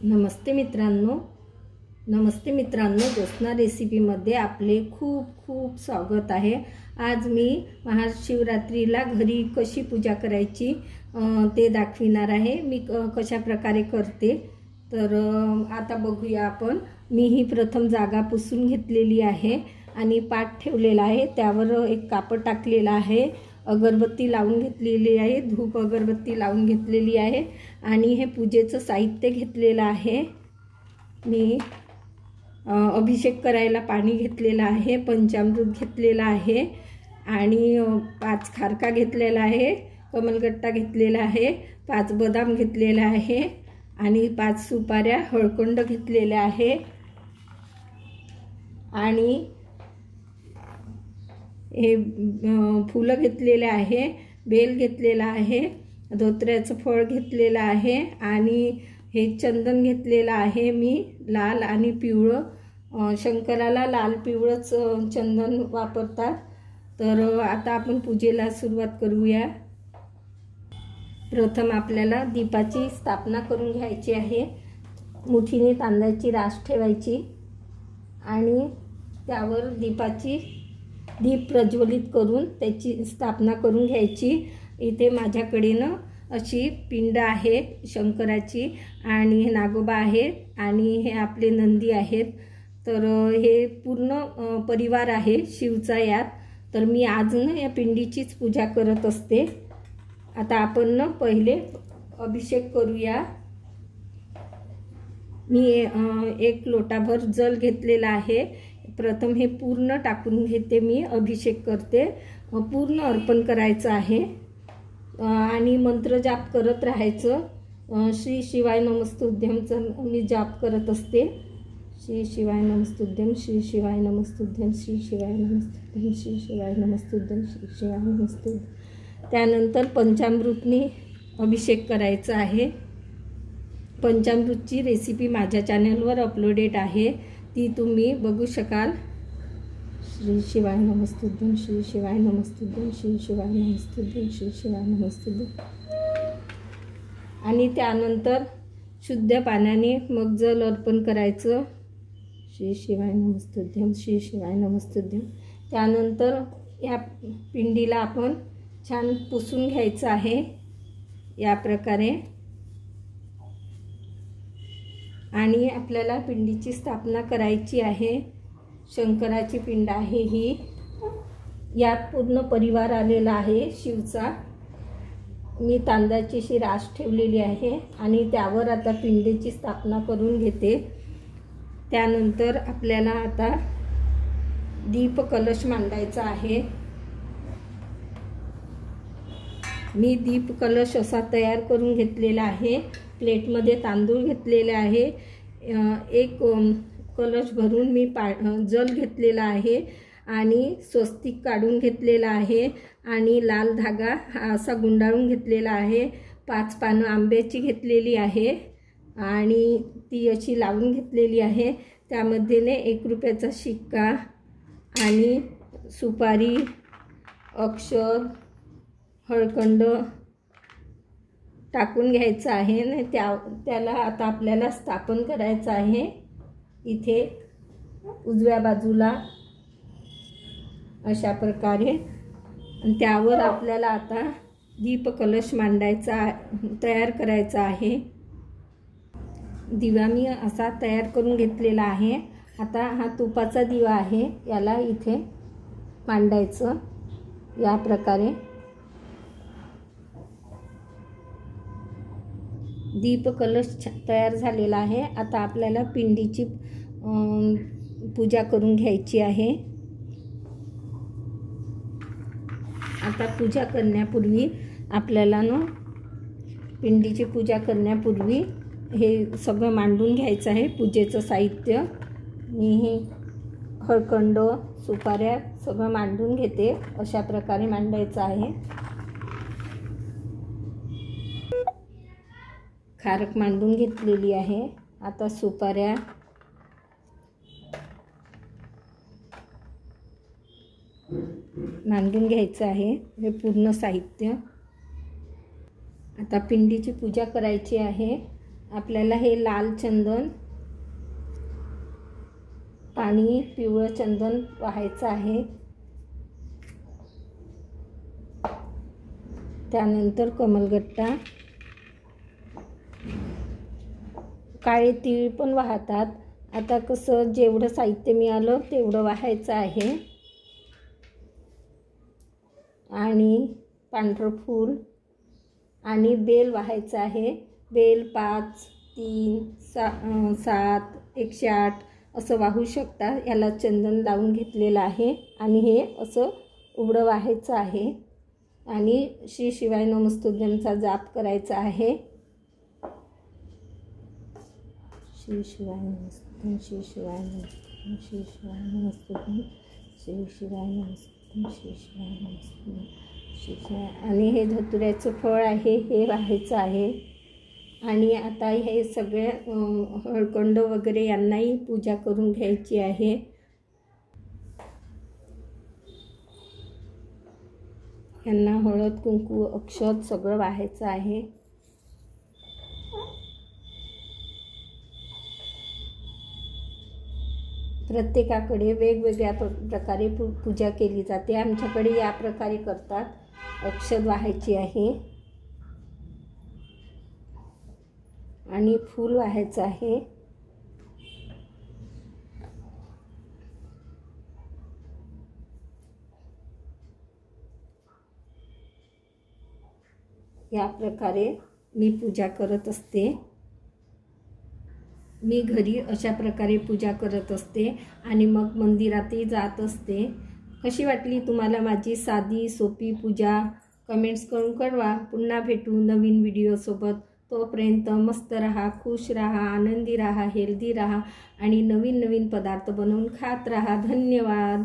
नमस्ते मित्रांनो, ज्योत्स्ना रेसिपीमध्ये आपले खूप खूप स्वागत आहे। आज मी महाशिवरात्रीला घरी कशी पूजा करायची ते दाखविणार आहे। मी कशा प्रकारे करते तर आता बघूया आपण। मी ही प्रथम जागा पुसून घेतलेली आहे आणि पाट ठेवलेला आहे, त्यावर एक कापड टाकलेला आहे, अगरबत्ती लावून घेतलेली आहे, धूप अगरबत्ती लावून घेतलेली आहे आणि हे पूजेचं साहित्य घेतलेलं आहे। मी अभिषेक करायला पाणी घेतलेलं आहे, पंचामृत घेतलेला आहे आणि 5 खारका घेतलेला आहे, कमलगट्टा घेतलेला आहे, 5 बदाम घेतलेला आहे आणि 5 सुपाऱ्या हळकुंड घेतलेल्या आहे आणि हे फुलं घेतलेले आहे, बेल घेतलेला आहे, धोत्र्याचं फळ घेतलेलं आहे आणि हे चंदन घेतलेलं आहे मी, लाल आणि पिवळं। शंकराला लाल पिवळंच चंदन वापरतात। तर आता आपण पूजेला सुरुवात करूया। प्रथम आपल्याला दीपाची स्थापना करून घ्यायची आहे। मुठीने तांदळाची रास ठेवायची आणि त्यावर दीप प्रज्वलित करून त्याची स्थापना करून घ्यायची। इथे माझ्याकडे ना अशी पिंड आहे शंकराची आणि हे नागोबा आहेत आणि हे आपले नंदी आहेत। तर हे पूर्ण परिवार आहे शिवचा यात। तर मी आज ना या पिंडीचीच पूजा करत असते। आता आपण ना पहिले अभिषेक करूया। मी 1 लोटाभर जल घेतलेला आहे। प्रथम हे पूर्ण टाकून घेते, मी अभिषेक करते, पूर्ण अर्पण करायचं आहे आणि मंत्र जाप करत राहायचं। श्री शिवाय नमस्तुभ्यमचा मी जाप करत असते। श्री शिवाय नमस्तुभ्यम, श्री शिवाय नमस्तुभ्यम, श्री शिवाय नमस्तुभ्यम, श्री शिवाय नमस्तुभ्यम, श्री शिवाय नमस्तुभ्यम। त्यानंतर पंचामृतनी अभिषेक करायचा आहे। पंचामृतची रेसिपी माझ्या चॅनलवर अपलोडेड आहे, ती तुम्ही बघू शकाल। श्री शिवाय नमस्तुभ्यम, श्री शिवाय नमस्तुभ्यम, श्री शिवाय नमस्तुभ्यम, श्री शिवाय नमस्तुभ्यम। आणि त्यानंतर शुद्ध पाण्याने मग जल अर्पण करायचं। श्री शिवाय नमस्तुभ्यम, श्री शिवाय नमस्तुभ्यम। त्यानंतर या पिंडीला आपण छान पुसून घ्यायचं आहे या प्रकारे आणि आपल्याला पिंडीची स्थापना करायची आहे। शंकराची पिंड आहे ही, यात पूर्ण परिवार आलेला आहे शिवचा। मी तांदळाची अशी रास ठेवलेली आहे आणि त्यावर आता पिंडीची स्थापना करून घेते। त्यानंतर आपल्याला आता दीप कलश मांडायचा आहे। मी दीप कलश असा तयार करून घेतलेला आहे। प्लेटमध्ये तांदूळ घेतलेले आहे, 1 कलश भरून मी जल घेतलेला आहे आणि स्वस्तिक काढून घेतलेला आहे आणि लाल धागा हा असा गुंडाळून घेतलेला आहे। 5 पानं आंब्याची घेतलेली आहे आणि ती अशी लावून घेतलेली आहे। त्यामध्ये ने 1 रुपयाचा शिक्का आणि सुपारी, अक्षर, हळकुंड टाकून घ्यायचं आहे आणि त्याला आता आपल्याला स्थापन करायचं आहे। इथे उजव्या बाजूला अशा प्रकारे, आणि त्यावर आपल्याला आता दीप कलश मांडायचा तयार करायचा आहे। दिवा मी असा तयार करून घेतलेला आहे। आता हा तुपाचा दिवा आहे, याला इथे मांडायचं या प्रकारे। दीप कलश तयार झालेला आहे। आता आपल्याला पिंडीची पूजा करून घ्यायची आहे। आता पूजा करण्यापूर्वी आपल्याला ना पिंडीची पूजा करण्यापूर्वी हे सगळं मांडून घ्यायचं आहे, पूजेचं साहित्य। मी हे हळकुंड, सुपाऱ्या सगळं मांडून घेते, अशा प्रकारे मांडायचं आहे। खारक मांडून घेतलेली आहे। आता सुपाऱ्या मांडून घ्यायचं आहे, हे पूर्ण साहित्य। आता पिंडीची पूजा करायची आहे आपल्याला हे लाल चंदन, पाणी पिवळं चंदन वाहायचं आहे. त्यानंतर कमलगट्टा, काळे तीळ पण वाहतात. आता कसं जेवढं साहित्य मिळालं तेवढं वाहायचं आहे. आणि पांढरं फूल आणि बेल वाहायचं आहे. बेल 5, 3, 7, 108 असं वाहू शकता. याला चंदन लावून घेतलेलं आहे आणि हे असं उघडं वाहायचं आहे. आणि श्री शिवाय नमस्तुभ्यमचा जाप करायचा आहे. श्री शिवाय नमस्तुभ्यम, श्री शिवाय नमस्तुभ्यम, श्री शिवाय नमस्तुभ्यम, श्री शिवाय नमस्तुभ्यम, श्री शिवाय नमस्तुभ्यम, श्री शिवाय. आणि हे धतुऱ्याचं फळ आहे, हे वाहायचं आहे. आणि आता हे सगळे हळकुंड वगैरे यांनाही पूजा करून घ्यायची आहे. यांना हळद, कुंकू, अक्षत सगळं वाहायचं आहे. प्रत्येकाकडे वेगवेगळ्या प्रकारे पूजा केली जाते. आमच्याकडे या प्रकारे करतात. अक्षत वाहायची आहे आणि फूल वाहायचं आहे. या प्रकारे मी पूजा करत असते. मी घरी अशा प्रकारे पूजा करत असते आणि मग मंदिरातही जात असते. कशी वाटली तुम्हाला माझी साधी सोपी पूजा? कमेंट्स करून कळवा. पुन्हा भेटू नवीन व्हिडिओसोबत. तोपर्यंत मस्त रहा, खुश रहा, आनंदी रहा, हेल्दी रहा आणि नवीन नवीन पदार्थ बनवून खात रहा. धन्यवाद.